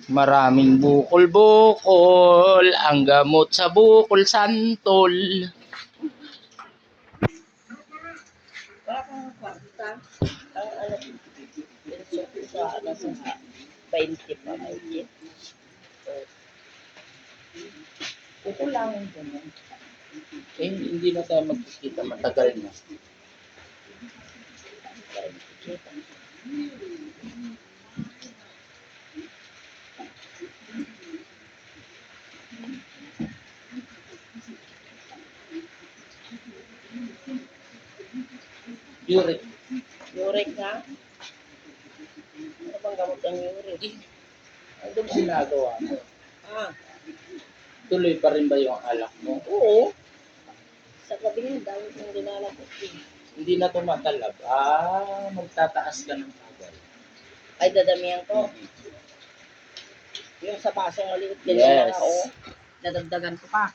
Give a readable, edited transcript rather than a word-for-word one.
Maraming bukol-bukol, ang gamot sa bukol santol. Wala kang kwarta. Ang ano, pinsok ko sa ano sa 20 pa may kit. Kukulangin ko na. Eh, hindi na tayo magkikita, matagal na. Uric. Uric nga? Ano bang gamot ang uric? Ano bang ginagawa mo? Ah, Tuloy pa rin ba yung alak mo? oo. Sa gabi nga, dami kong dinalabot din. Hindi na tumatalab. Magtataas ka ng tagal. Ay, dadamihan ko. Yung sa basong maliit, ganyan Yes. na nga, oh. Dadagdagan ko pa.